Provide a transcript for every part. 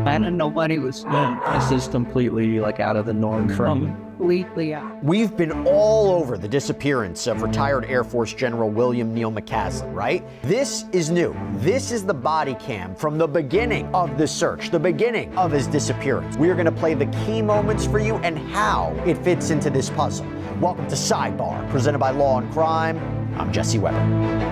And nobody was known. This is completely like out of the norm from completely out. We've been all over the disappearance of retired Air Force General William Neal McCasland, right? This is new. This is the body cam from the beginning of the search, the beginning of his disappearance. We are going to play the key moments for you and how it fits into this puzzle. Welcome to Sidebar, presented by Law&Crime. I'm Jesse Weber.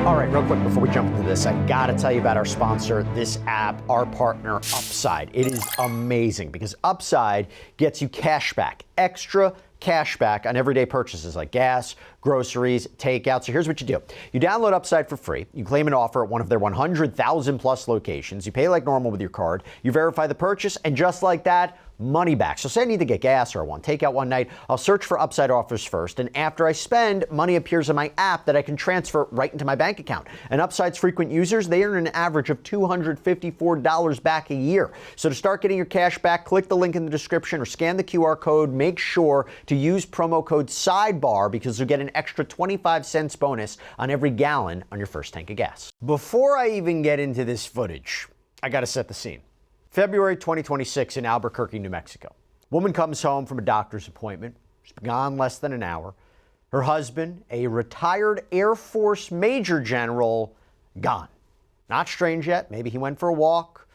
All right, real quick before we jump into this, I gotta tell you about our sponsor, this app, our partner, Upside. It is amazing because Upside gets you cash back, extra cash back on everyday purchases like gas, groceries, takeout. So here's what you do. You download Upside for free. You claim an offer at one of their 100,000 plus locations. You pay like normal with your card. You verify the purchase, and just like that, money back. So say I need to get gas or I want takeout one night, I'll search for Upside offers first, and after I spend, money appears in my app that I can transfer right into my bank account. And Upside's frequent users, they earn an average of $254 back a year. So to start getting your cash back, click the link in the description or scan the QR code. Make sure to use promo code SIDEBAR because you'll get an extra 25 cents bonus on every gallon on your first tank of gas. Before I even get into this footage, I gotta set the scene. February 2026 in Albuquerque, New Mexico. Woman comes home from a doctor's appointment. She's been gone less than an hour. Her husband, a retired Air Force Major General, gone. Not strange yet. Maybe he went for a walk.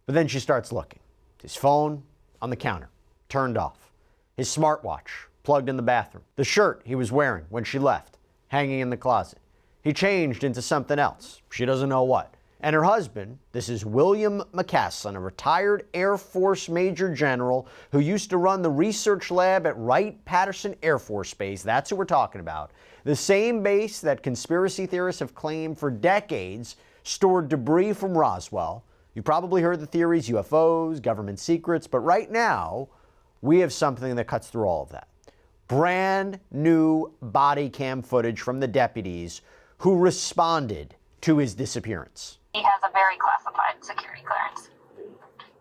But then she starts looking. His phone on the counter, turned off. His smartwatch plugged in the bathroom. The shirt he was wearing when she left, hanging in the closet. He changed into something else. She doesn't know what. And her husband, this is William McCasland, a retired Air Force Major General who used to run the research lab at Wright-Patterson Air Force Base. That's who we're talking about. The same base that conspiracy theorists have claimed for decades stored debris from Roswell. You probably heard the theories, UFOs, government secrets, but right now, we have something that cuts through all of that. Brand new body cam footage from the deputies who responded to his disappearance. He has a very classified security clearance.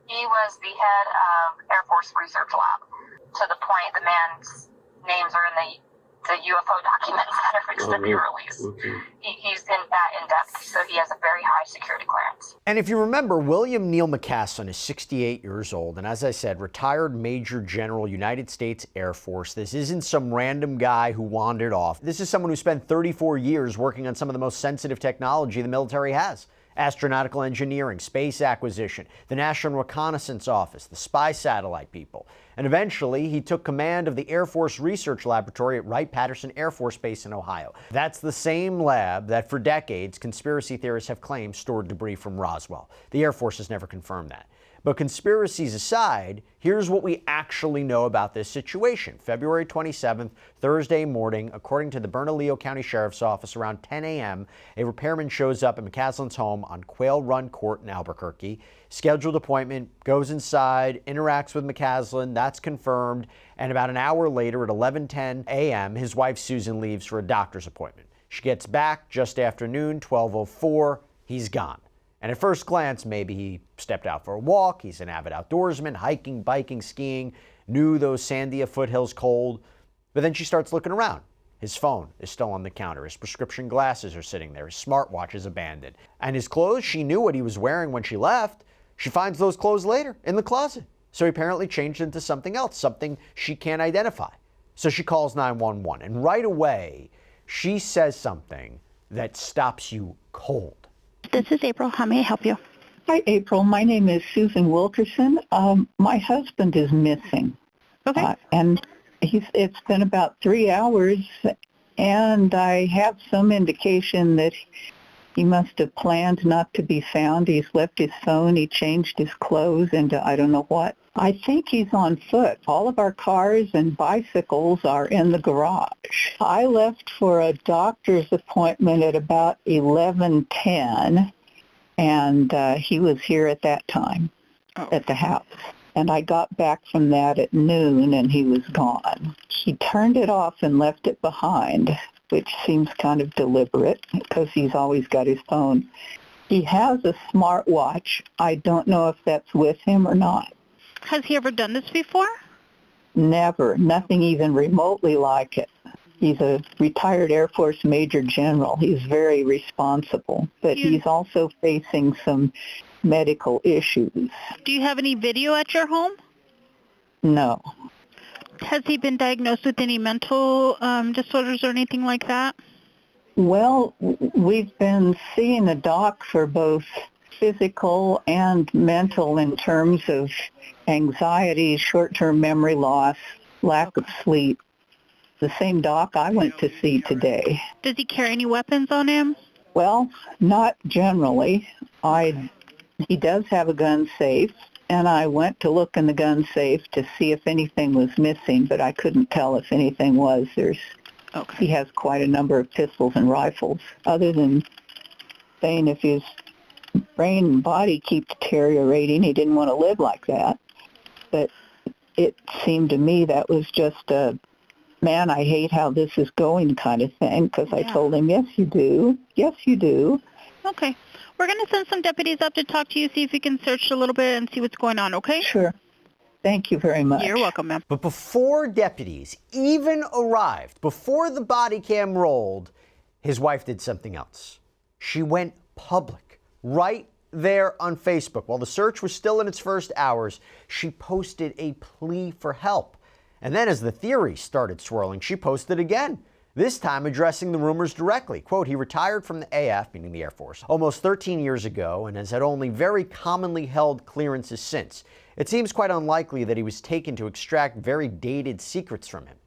He was the head of Air Force Research Lab, to the point the man's names are in the UFO documents that are fixed to be released. Okay. He's in depth, so he has a very high security clearance. And if you remember, William Neal McCasland is 68 years old, and as I said, retired Major General, United States Air Force. This isn't some random guy who wandered off. This is someone who spent 34 years working on some of the most sensitive technology the military has. Astronautical engineering, space acquisition, the National Reconnaissance Office, the spy satellite people. And eventually, he took command of the Air Force Research Laboratory at Wright-Patterson Air Force Base in Ohio. That's the same lab that for decades, conspiracy theorists have claimed stored debris from Roswell. The Air Force has never confirmed that. But conspiracies aside, here's what we actually know about this situation. February 27th, Thursday morning, according to the Bernalillo County Sheriff's Office, around 10 a.m., a repairman shows up at McCasland's home on Quail Run Court in Albuquerque. Scheduled appointment, goes inside, interacts with McCasland, that's confirmed, and about an hour later at 11:10 a.m., his wife Susan leaves for a doctor's appointment. She gets back just after noon, 12:04, he's gone. And at first glance, maybe he stepped out for a walk, he's an avid outdoorsman, hiking, biking, skiing, knew those Sandia foothills cold. But then she starts looking around. His phone is still on the counter, his prescription glasses are sitting there, his smartwatch is abandoned. And his clothes, she knew what he was wearing when she left. She finds those clothes later in the closet. So he apparently changed into something else, something she can't identify. So she calls 911, and right away, she says something that stops you cold. This is April. How may I help you? Hi, April. My name is Susan Wilkerson. My husband is missing. Okay. And it's been about 3 hours, and I have some indication that he must have planned not to be found. He's left his phone. He changed his clothes into I don't know what. I think he's on foot. All of our cars and bicycles are in the garage. I left for a doctor's appointment at about 11:10, and he was here at that time at the house. And I got back from that at noon, and he was gone. He turned it off and left it behind, which seems kind of deliberate because he's always got his phone. He has a smartwatch. I don't know if that's with him or not. Has he ever done this before? Never. Nothing even remotely like it. He's a retired Air Force Major General. He's very responsible, but he's also facing some medical issues. Do you have any video at your home? No. Has he been diagnosed with any mental disorders or anything like that? Well, we've been seeing a doc for both physical and mental in terms of anxiety, short-term memory loss, lack of sleep. The same doc I went to see today. Does he carry any weapons on him? Well, not generally. He does have a gun safe, and I went to look in the gun safe to see if anything was missing, but I couldn't tell if anything was. He has quite a number of pistols and rifles. Other than saying if his brain and body keep deteriorating, he didn't want to live like that. But it seemed to me that was just a, man, I hate how this is going kind of thing, because I told him, yes, you do. Yes, you do. Okay. We're going to send some deputies up to talk to you, see if we can search a little bit and see what's going on, okay? Sure. Thank you very much. You're welcome, ma'am. But before deputies even arrived, before the body cam rolled, his wife did something else. She went public, right there on Facebook. While the search was still in its first hours, she posted a plea for help. And then as the theory started swirling, she posted again, this time addressing the rumors directly. Quote, he retired from the AF, meaning the Air Force, almost 13 years ago and has had only very commonly held clearances since. It seems quite unlikely that he was taken to extract very dated secrets from him.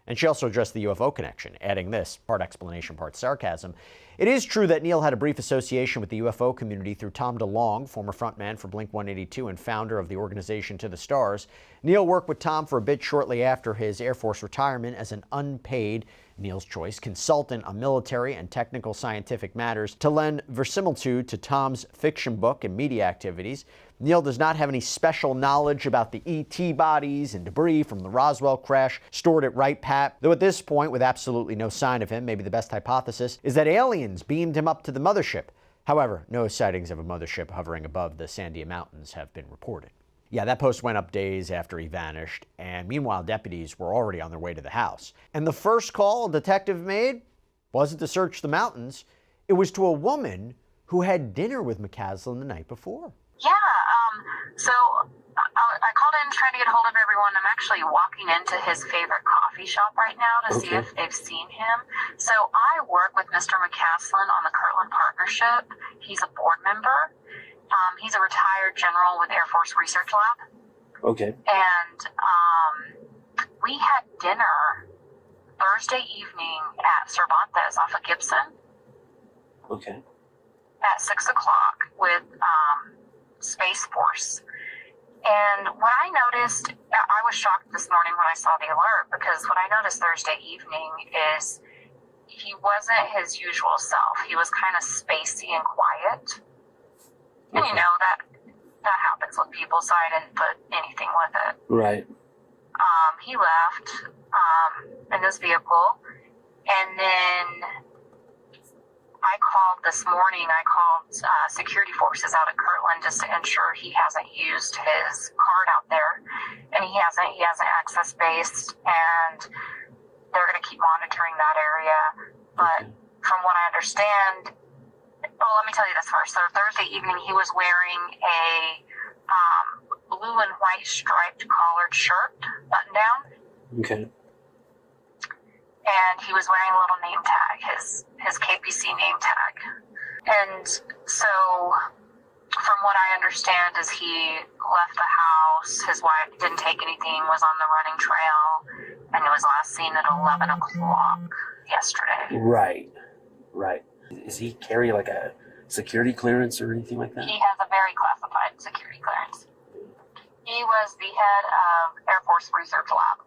And she also addressed the UFO connection, adding this, part explanation, part sarcasm. It is true that Neil had a brief association with the UFO community through Tom DeLonge, former frontman for Blink-182 and founder of the organization To the Stars. Neil worked with Tom for a bit shortly after his Air Force retirement as an unpaid, Neil's choice, consultant on military and technical scientific matters to lend verisimilitude to Tom's fiction book and media activities. Neil does not have any special knowledge about the ET bodies and debris from the Roswell crash stored at Wright-Pat, though at this point, with absolutely no sign of him, maybe the best hypothesis is that aliens beamed him up to the mothership. However, no sightings of a mothership hovering above the Sandia Mountains have been reported. Yeah, that post went up days after he vanished, and meanwhile, deputies were already on their way to the house. And the first call a detective made wasn't to search the mountains. It was to a woman who had dinner with McCasland the night before. Yeah, so I called in trying to get a hold of everyone. I'm actually walking into his favorite coffee shop right now to see if they've seen him. So I work with Mr. McCasland on the Kirtland Partnership. He's a board member. He's a retired general with Air Force Research Lab. Okay. And we had dinner Thursday evening at Cervantes off of Gibson. Okay. At 6 o'clock with Space Force. And what I noticed, I was shocked this morning when I saw the alert, because what I noticed Thursday evening is he wasn't his usual self. He was kind of spacey and quiet. And you know, that happens with people, so I didn't put anything with it. Right. He left in his vehicle, and then I called this morning. I called security forces out at Kirtland just to ensure he hasn't used his card out there, and he hasn't. He has an access based, and they're going to keep monitoring that area. But from what I understand, well, let me tell you this first. So Thursday evening, he was wearing a blue and white striped collared shirt, button down. Okay. And he was wearing a little name tag, his KPC name tag. And so, from what I understand, is he left the house, his wife didn't take anything, was on the running trail, and he was last seen at 11 o'clock yesterday. Right. Right. Does he carry like a security clearance or anything like that? He has a very classified security clearance. He was the head of Air Force Research Lab.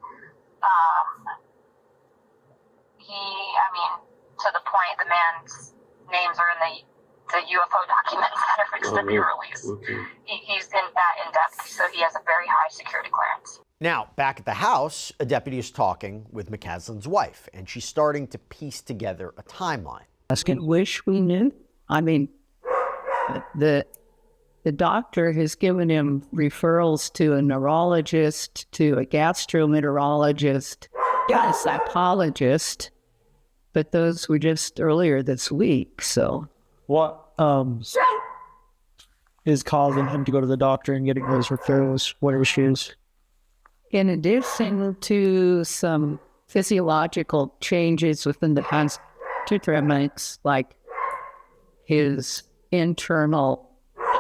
To the point, the man's names are in the UFO documents that are fixed to be released. Okay. He's in depth, so he has a very high security clearance. Now, back at the house, a deputy is talking with McCasland's wife, and she's starting to piece together a timeline. Wish we knew. I mean, the doctor has given him referrals to a neurologist, to a gastroenterologist, a psychologist, but those were just earlier this week. So, What? is causing him to go to the doctor and getting those referrals? What issues? In addition to some physiological changes within the past 2-3 months, like his internal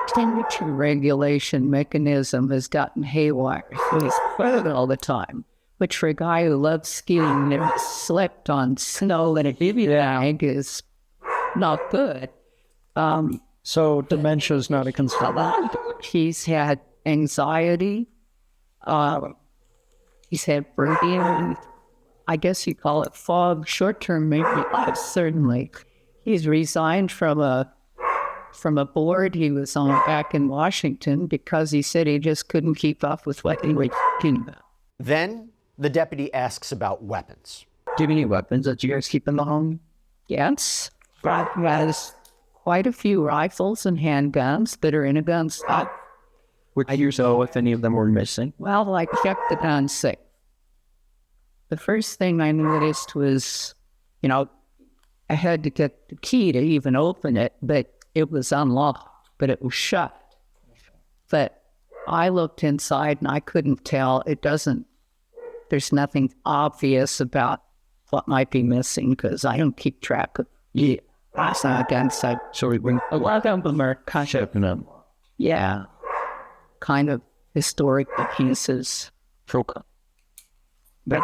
temperature regulation mechanism has gotten haywire. He's sweating all the time, which for a guy who loves skiing, never slept on snow and a bag is not good. So dementia is not a concern. He's had anxiety. He's had brain, I guess you call it fog, short-term memory loss, certainly. He's resigned from a board he was on back in Washington because he said he just couldn't keep up with what he was talking about. Then the deputy asks about weapons. Do you have any weapons that you guys keep in the home? Yes. Brad has quite a few rifles and handguns that are in a gun stock. Would you know if any of them were missing? Well, I kept the gun safe. The first thing I noticed was, I had to get the key to even open it, but it was unlocked, but it was shut. But I looked inside and I couldn't tell. There's nothing obvious about what might be missing because I don't keep track of last gun side. So a lot of them are kind of, yeah, kind of historical pieces. But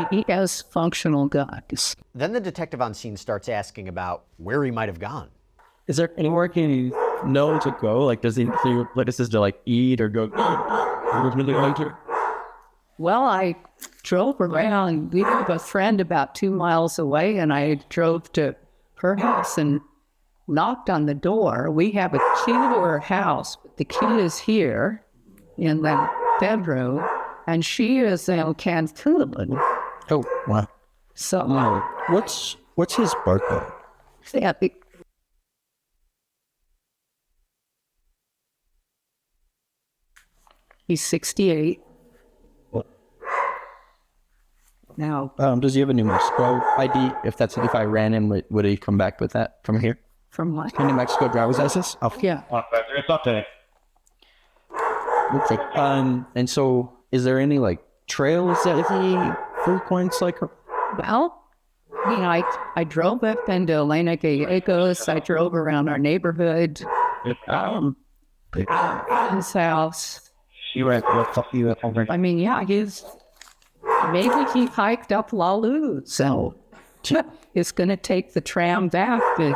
he has functional guns. Then the detective on scene starts asking about where he might have gone. Is there anywhere he know to go? Like, does he do places to like eat or go? Well, I drove around. We have a friend about 2 miles away, and I drove to her house and knocked on the door. We have a key to her house, but the key is here in the bedroom, and she is in Cancun. Oh, wow. So, What's his birthday? yeah, he's 68. Now, does he have a New Mexico ID? If I ran him, would he come back with that from here? from what? New Mexico driver's license? Oh. Yeah. And so is there any like trails that he frequents? Like, Well, I drove up into Elena Gallegos. I drove around our neighborhood, his house. you were over. I mean, yeah, maybe he hiked up Lalu, so it's going to take the tram back. But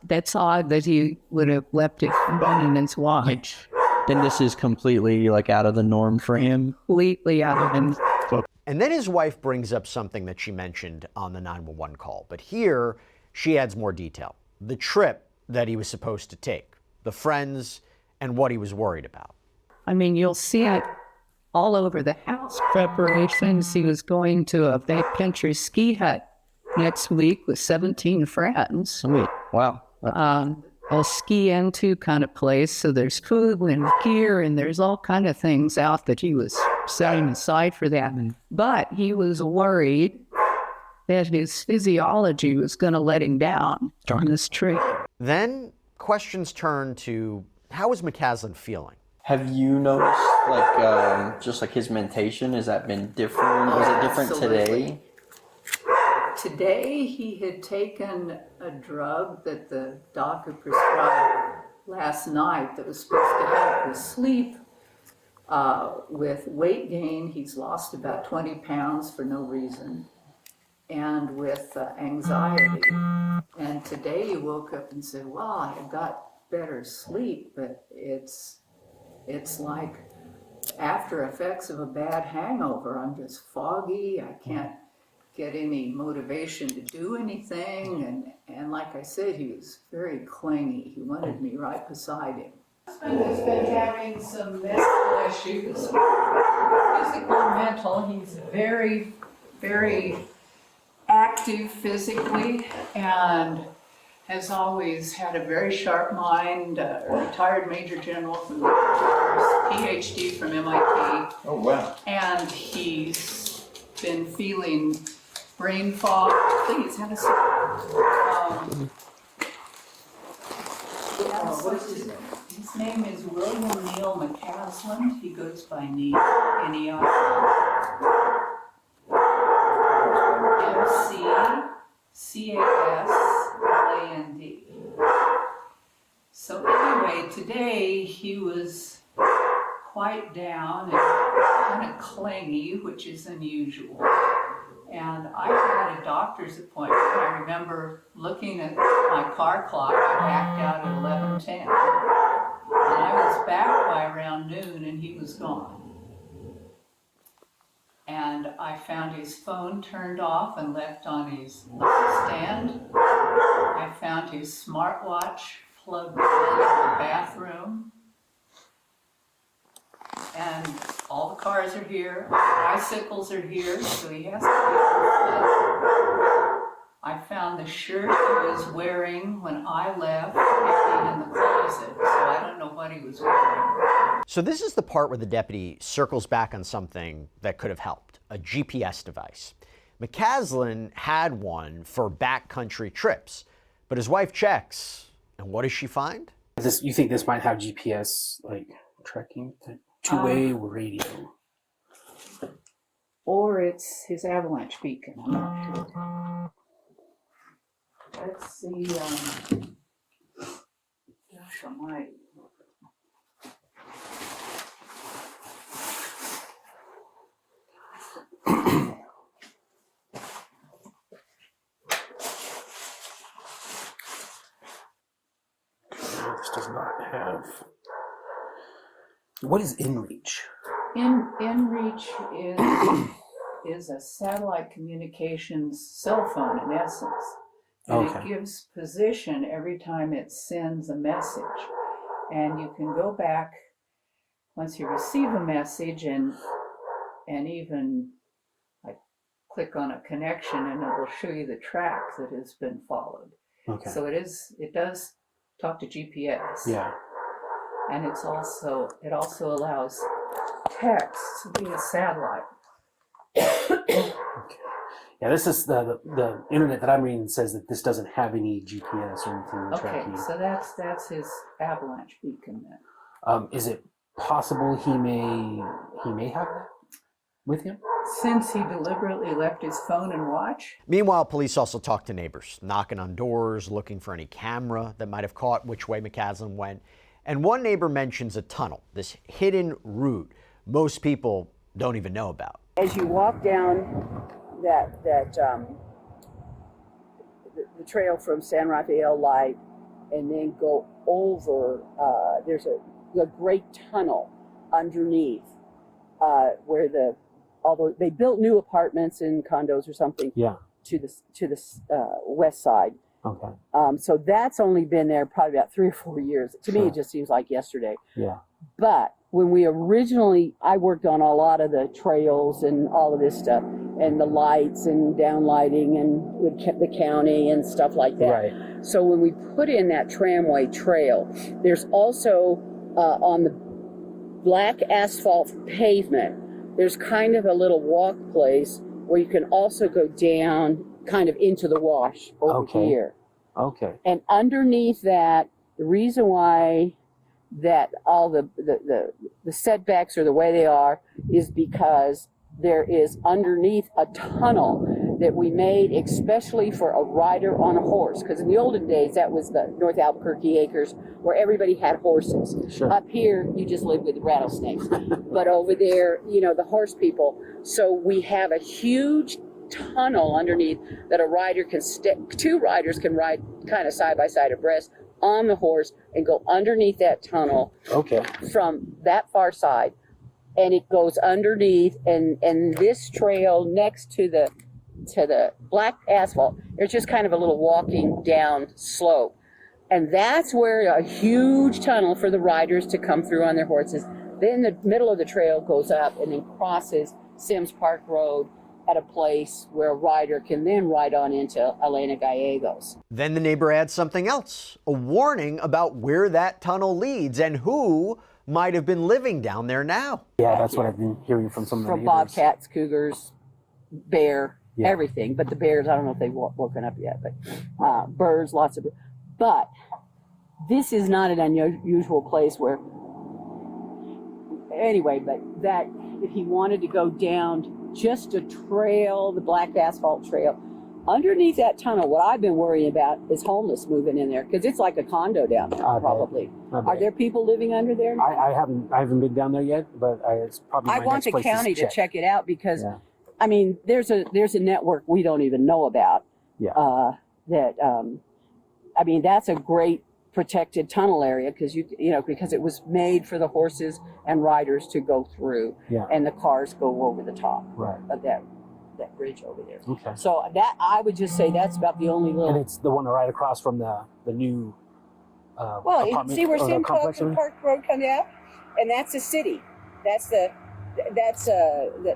that's odd that he would have left it running his watch. Then this is completely like out of the norm for him. Completely out of him. And then his wife brings up something that she mentioned on the 911 call. But here, she adds more detail. The trip that he was supposed to take, the friends, and what he was worried about. I mean, you'll see it all over the house. Preparations. He was going to a backcountry ski hut next week with 17 friends. Sweet. Wow. A ski into kind of place. So there's food and gear and there's all kind of things out that he was setting aside for that. But he was worried that his physiology was going to let him down on this trip. Then questions turn to, how is McCasland feeling? Have you noticed, like, just like his mentation? Has that been different? Was it different today? Today he had taken a drug that the doctor prescribed last night that was supposed to help with sleep. With weight gain, he's lost about 20 pounds for no reason. And with anxiety. And today he woke up and said, well, I got better sleep, but it's like after effects of a bad hangover. I'm just foggy. I can't get any motivation to do anything. And like I said, he was very clingy. He wanted me right beside him. My husband has been having some mental issues, physical and mental. He's very, very active physically and has always had a very sharp mind, a retired major general from the Air Force, PhD from MIT. Oh, wow. And he's been feeling brain fog. Please have a seat. What is his name? His His name is William Neal McCasland. He goes by Neil, N-E-I. McCasland. So anyway, today he was quite down and kind of clingy, which is unusual. And I had a doctor's appointment. I remember looking at my car clock. I backed out at 11:10. And I was back by around noon and he was gone. And I found his phone turned off and left on his stand. I found his smartwatch plugged in the bathroom. And all the cars are here, bicycles are here, so he has to be on foot. I found the shirt he was wearing when I left hanging in the closet, so I don't know what he was wearing. So this is the part where the deputy circles back on something that could have helped, a GPS device. McCasland had one for backcountry trips, but his wife checks, and what does she find? You think this might have GPS, like, tracking? Two-way radio. Or it's his avalanche beacon. I'm not sure. Let's see. Gosh almighty. This does not have. What is InReach? InReach is a satellite communications cell phone in essence. And Okay. it gives position every time it sends a message. And you can go back once you receive a message and even like click on a connection and it will show you the track that has been followed. Okay. So it does talk to GPS. Yeah. And it also allows text via satellite. Okay. Yeah, this is the internet that I'm reading says that this doesn't have any GPS or anything Okay, tracking. so that's his avalanche beacon then. Is it possible he may have that with him? Since he deliberately left his phone and watch? Meanwhile, police also talk to neighbors, knocking on doors, looking for any camera that might have caught which way McCasland went. And one neighbor mentions a tunnel, this hidden route most people don't even know about. As you walk down the trail from San Rafael Light and then go over, there's a great tunnel underneath where although they built new apartments and condos or something to the west side. Okay. So that's only been there probably about 3 or 4 years. To me, it just seems like yesterday. Yeah. But when I worked on a lot of the trails and all of this stuff, and the lights and downlighting and with the county and stuff like that. Right. So when we put in that tramway trail, there's also on the black asphalt pavement, there's kind of a little walk place where you can also go down kind of into the wash over here. Okay. And underneath that, the reason why that all the setbacks are the way they are is because there is underneath a tunnel that we made especially for a rider on a horse. Because in the olden days, that was the North Albuquerque acres where everybody had horses. Sure. Up here, you just live with rattlesnakes. But over there, the horse people. So we have a huge tunnel underneath that two riders can ride kind of side by side abreast on the horse and go underneath that tunnel from that far side, and it goes underneath and this trail next to the black asphalt, there's just kind of a little walking down slope, and that's where a huge tunnel for the riders to come through on their horses. Then the middle of the trail goes up and then crosses Sims Park Road at a place where a rider can then ride on into Elena Gallegos. Then the neighbor adds something else, a warning about where that tunnel leads and who might have been living down there now. Yeah, that's what I've been hearing from some of the From neighbors. bobcats, cougars, bear, everything. But the bears, I don't know if they've woken up yet, but birds, lots of birds. But this is not an unusual place where, anyway, but that if he wanted to go down just a trail, the black asphalt trail, underneath that tunnel, what I've been worrying about is homeless moving in there, because it's like a condo down there, probably. Are there people living under there? I haven't been down there yet, but it's probably my I want next the place county to check it out, because, Yeah. I mean, there's a network we don't even know about. Yeah. I mean, that's a great protected tunnel area, because because it was made for the horses and riders to go through, Yeah. and the cars go over the top Right. of that bridge over there. Okay. So that, I would just say that's about the only And little. it's the one right across from the new Well, you apartment see where or the Simcoe complex area? Park Road comes out, and that's the city. That's the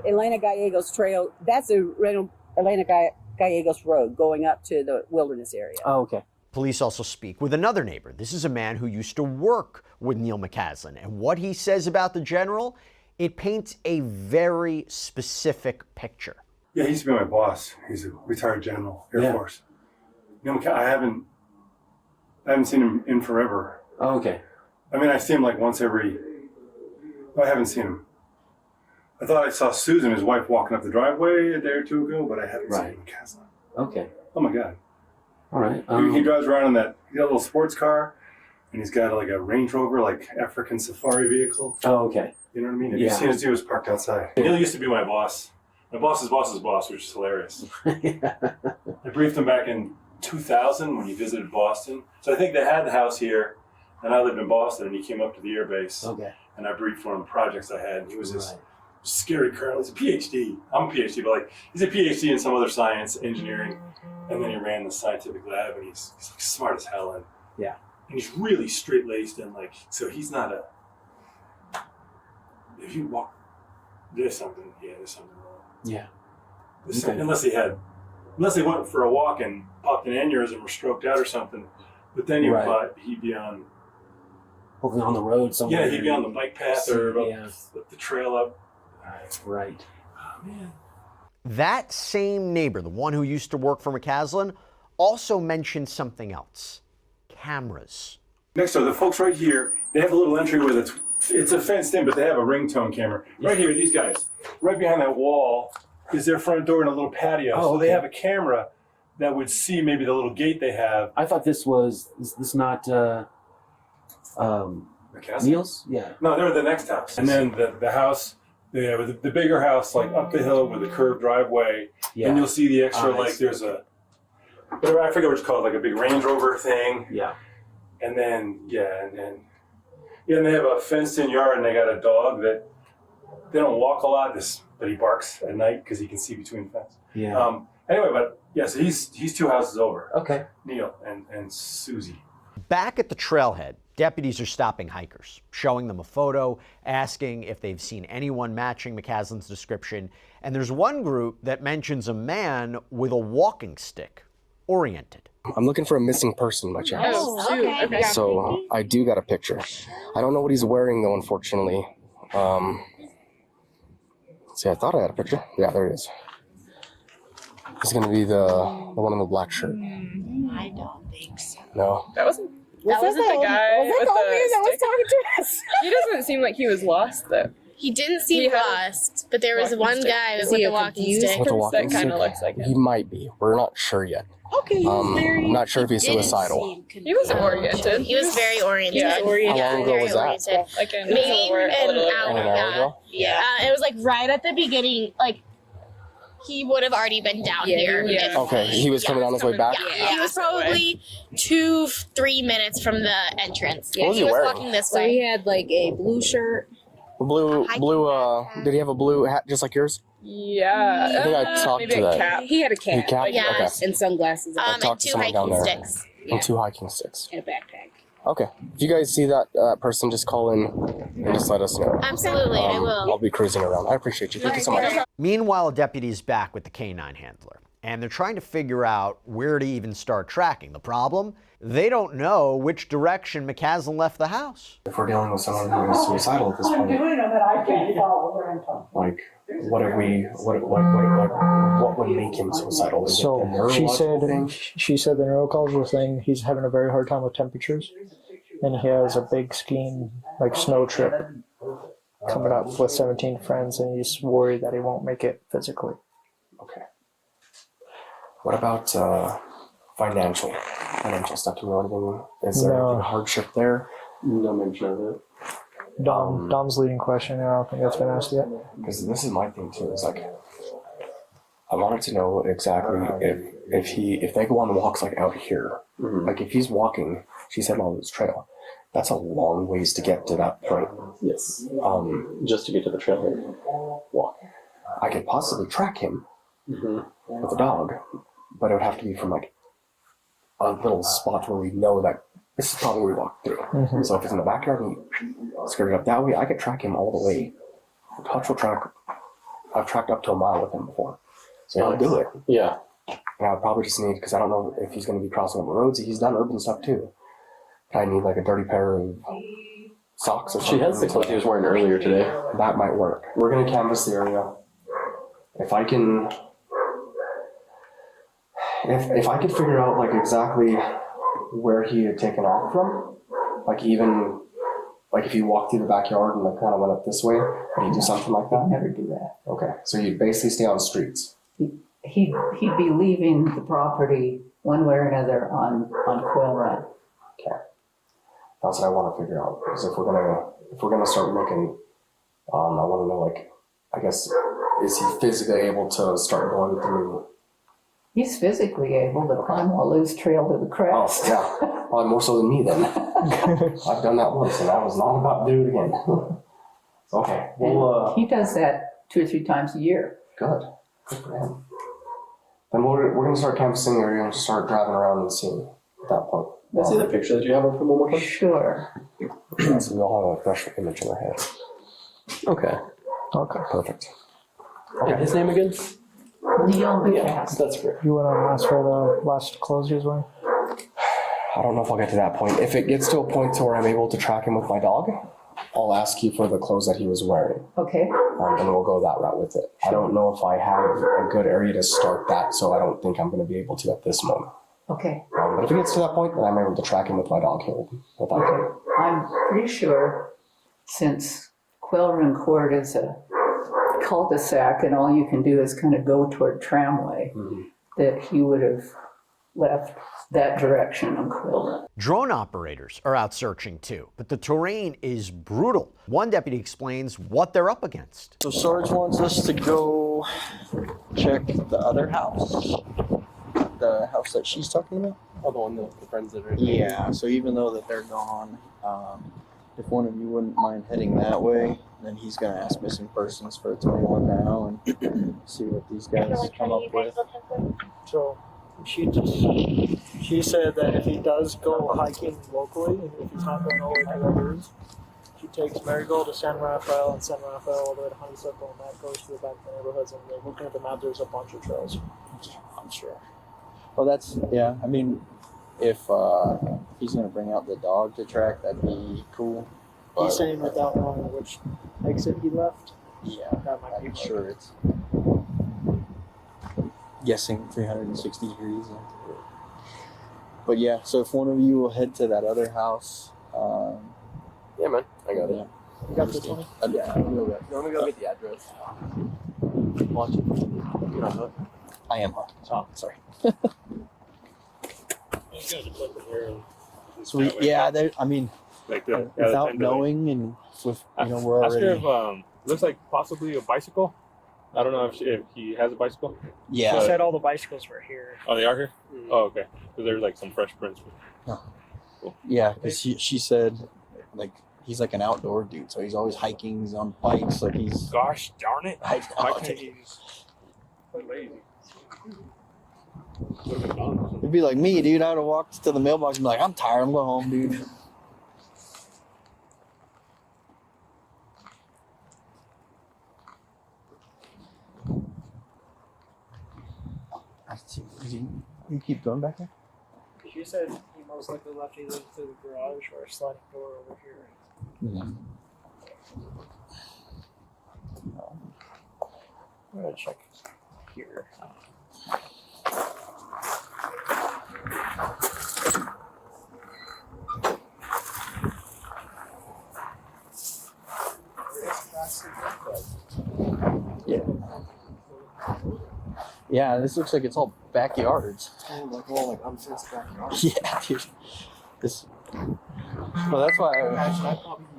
Elena Gallegos Trail. That's the Elena Gallegos Road going up to the wilderness area. Oh, okay. Police also speak with another neighbor. This is a man who used to work with Neil McCasland. And what he says about the general, it paints a very specific picture. Yeah, he used to be my boss. He's a retired general, Air Force. You know, I haven't seen him in forever. Oh, okay. I mean, I see him like once every. I haven't seen him. I thought I saw Susan, his wife, walking up the driveway a day or two ago, but I haven't seen McCasland. Okay. Oh my God. All right. He drives around in that. He got a little sports car, and he's got like a Range Rover, like African safari vehicle. Oh, okay. You know what I mean? Have you seen his dude was parked outside? Neil used to be my boss. My boss's boss's boss, which is hilarious. I briefed him back in 2000 when he visited Boston. So I think they had the house here, and I lived in Boston, and he came up to the air base. Okay. And I briefed for him projects I had. He was this scary colonel. He's a PhD. I'm a PhD, but like he's a PhD in some other science, engineering, and then he ran the scientific lab, and he's like smart as hell, and he's really straight laced, and like so he's not a. If you walk, there's something wrong. Yeah. Unless they went for a walk and popped an aneurysm or stroked out or something, but then you thought he'd be on. Hopefully on the road somewhere. Yeah, he'd be on the bike path or up the trail up. Right. Oh man. That same neighbor, the one who used to work for McCasland, also mentioned something else: cameras. Next door, the folks right here, they have a little entryway it's a fenced in, but they have a ringtone camera. Right here, these guys, right behind that wall is their front door and a little patio. Oh, so okay. they have a camera that would see maybe the little gate they have. I thought this not McCasland? Neil's? Yeah. No, they're the next house. And then the house, the bigger house, like up the hill with a curved driveway. Yeah. And you'll see the extra, like there's I forget what it's called, like a big Range Rover thing. Yeah. And then, and they have a fenced-in yard, and they got a dog that they don't walk a lot, but he barks at night because he can see between the fence. Yeah. Anyway, but so he's 2 houses over. Okay. Neil and Susie. Back at the trailhead, deputies are stopping hikers, showing them a photo, asking if they've seen anyone matching McCasland's description. And there's one group that mentions a man with a walking stick, oriented. I'm looking for a missing person by chance. Oh, okay. So I do got a picture. I don't know what he's wearing though, unfortunately. See, I thought I had a picture. Yeah, there it is. It's gonna be the one in the black shirt. I don't think so. No. That wasn't the guy with the that was talking to us? He doesn't seem like he was lost though. He didn't seem lost, but there was one guy with a walking stick. With a walking that kind of stick? looks like him. He might be. We're not sure yet. Okay, I'm not sure if he's suicidal. He was oriented. He was very oriented. Yeah. How long ago was that? Like an Maybe hour, an hour. An hour ago? Yeah. It was like right at the beginning. Like he would have already been down here. Yeah. Okay, he was coming on his way back? Yeah, he was probably 2-3 minutes from the entrance. What was he was wearing? walking this So way. he had like a blue shirt. Blue, did he have a blue hat just like yours? Yeah. I think I talked maybe to a that. cap. He had a cap. Cap? Yeah. Okay. And sunglasses I And talked to 2 someone down hiking there. sticks. And 2 hiking sticks. and a backpack. Okay. If you guys see that person, just call in and just let us know. Absolutely, I will. I'll be cruising around. I appreciate you. Thank you so much. Meanwhile, a deputy's back with the canine handler, and they're trying to figure out where to even start tracking. The problem? They don't know which direction McCasland left the house. If we're dealing with someone who is suicidal at this point, like, what would make him suicidal? Is it the So neurological thing? she said the neurocons were saying he's having a very hard time with temperatures. and he has a big skiing, like snow trip coming up with 17 friends, and he's worried that he won't make it physically. Okay. What about financial stuff? Do you know anything? Is there No. any hardship there? No mention of it. Dom's leading question. I don't think that's been asked yet. Because this is my thing too. Is like, I wanted to know exactly if they go on walks like out here, like if he's walking, she's heading on this trail. That's a long ways to get to that point. Yes. Just to get to the trail, walk. I could possibly track him with a dog, but it would have to be from like a little spot where we know that this is probably where we walked through. So if it's in the backyard and we skirt it up that way, I could track him all the way. Hutch will track. I've tracked up to a mile with him before, so he'll do it. Yeah. And I would probably just need, because I don't know if he's going to be crossing over roads. He's done urban stuff too. I need like a dirty pair of socks or something. She has the clothes he was wearing earlier today. That might work. We're going to canvass the area. If I can, if I could figure out like exactly where he had taken off from, like even like if you walked through the backyard and like kind of went up this way, would you do something like that? Never do that. Okay, so you'd basically stay on the streets. He'd be leaving the property one way or another on Quill Run. Okay, that's what I want to figure out. Because if we're gonna start looking, I want to know, like, I guess, is he physically able to start going through? He's physically able to climb a loose trail to the crest. Oh yeah, probably more so than me then. I've done that once, and I was not about to do it again. Okay, well, he does that 2 or 3 times a year. Good for him. Then we're gonna start canvassing the area and start driving around and seeing at that point. Can I see the picture that you have of him one more time? Sure. So we all have a fresh image in our head. Okay. Okay. Perfect. And his name again? Neil Yeah, McCasland. that's great. You want to ask for the last clothes he was wearing? I don't know if I'll get to that point. If it gets to a point to where I'm able to track him with my dog, I'll ask you for the clothes that he was wearing. Okay. And we'll go that route with it. I don't know if I have a good area to start that, so I don't think I'm going to be able to at this moment. Okay. But if it gets to that point, then I'm able to track him with my dog here. Okay. I'm pretty sure since Quill Run Court is a cul-de-sac and all you can do is kind of go toward Tramway, that he would have left that direction on Quill Run. Drone operators are out searching too, but the terrain is brutal. One deputy explains what they're up against. So Sarge wants us to go check the other house. The house that she's talking about? Oh, the one that the friends that are Yeah, so even though that they're gone, if one of you wouldn't mind heading that way, then he's going to ask missing persons for a 21 now and see what these guys come up with. So she said that if he does go hiking locally, if he's not going all the way to the rivers, she takes Marigold to San Rafael and San Rafael all the way to Honeysuckle, and that goes to the back of the neighborhoods. And they're looking at the map, there's a bunch of trails. I'm sure. Well, that's, yeah, I mean, if he's going to bring out the dog to track, that'd be cool. He's saying without knowing which exit he left. Yeah, that might be I'm sure it's guessing 360 degrees. But yeah, so if one of you will head to that other house. Yeah, man, I got it. You got this one? Yeah, I'm gonna go. You want me to go get the address? Watch it. You're not hooked. I am hooked. Oh, sorry. So yeah, I mean, like without knowing and with, you know, we're ask already. her if looks like possibly a bicycle. I don't know if he has a bicycle. Yeah. She said all the bicycles were here. Oh, they are here. Oh, okay. So there's like some fresh prints. Oh. Cool. Yeah, because she said like he's like an outdoor dude, so he's always hiking. He's on bikes, like he's. Gosh darn it! I know. Why can't he's so lazy? It'd be like me, dude. I'd have walked to the mailbox and be like, I'm tired. I'm going home, dude. You keep going back there? She said he most likely left either through the garage or a sliding door over here. Yeah. I'm gonna check here. Yeah. Yeah, this looks like it's all backyards. Like all like unfenced backyards. Yeah, dude. This. Well, that's why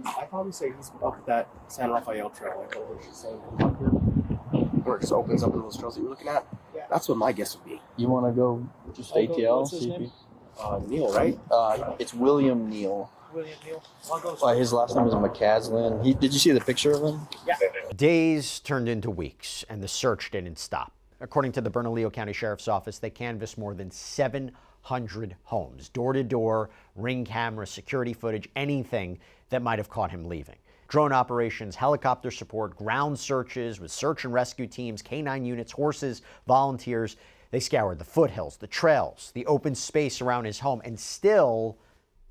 I probably say he's up that San Rafael trail, like over she's saying, where it just opens up to those trails that you're looking at. Yeah. That's what my guess would be. You want to go just ATL? What's his name? Neil, right? It's William Neal. William Neal. His last name is McCasland. Did you see the picture of him? Yeah. Days turned into weeks, and the search didn't stop. According to the Bernalillo County Sheriff's Office, they canvassed more than 700 homes, door to door, ring cameras, security footage, anything that might have caught him leaving. Drone operations, helicopter support, ground searches with search and rescue teams, K-9 units, horses, volunteers. They scoured the foothills, the trails, the open space around his home, and still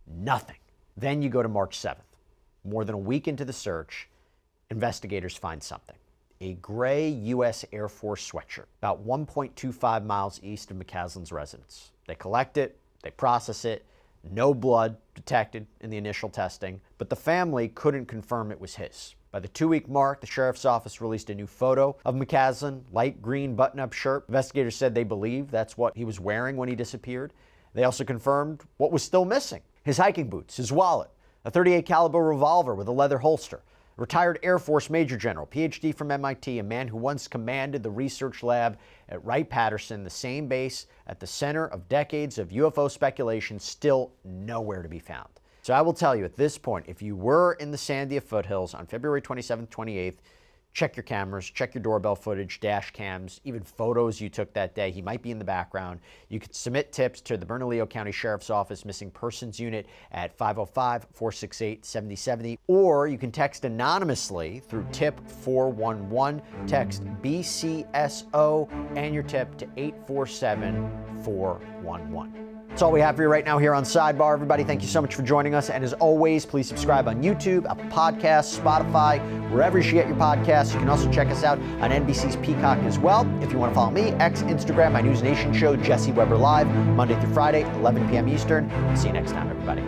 nothing. Then you go to March 7th. More than a week into the search, investigators find something. A gray U.S. Air Force sweatshirt, about 1.25 miles east of McCasland's residence. They collect it, they process it, no blood detected in the initial testing, but the family couldn't confirm it was his. By the 2-week mark, the sheriff's office released a new photo of McCasland, light green button-up shirt. Investigators said they believe that's what he was wearing when he disappeared. They also confirmed what was still missing: his hiking boots, his wallet, a .38 caliber revolver with a leather holster. Retired Air Force Major General, PhD from MIT, a man who once commanded the research lab at Wright-Patterson, the same base at the center of decades of UFO speculation, still nowhere to be found. So I will tell you at this point, if you were in the Sandia foothills on February 27th, 28th, check your cameras, check your doorbell footage, dash cams, even photos you took that day. He might be in the background. You can submit tips to the Bernalillo County Sheriff's Office Missing Persons Unit at 505-468-7070, or you can text anonymously through tip 411. Text BCSO and your tip to 847-411. That's all we have for you right now here on Sidebar. Everybody, thank you so much for joining us. And as always, please subscribe on YouTube, Apple Podcasts, Spotify, wherever you get your podcasts. You can also check us out on NBC's Peacock as well. If you want to follow me, X, Instagram, my News Nation show, Jesse Weber Live, Monday through Friday, 11 p.m. Eastern. See you next time, everybody.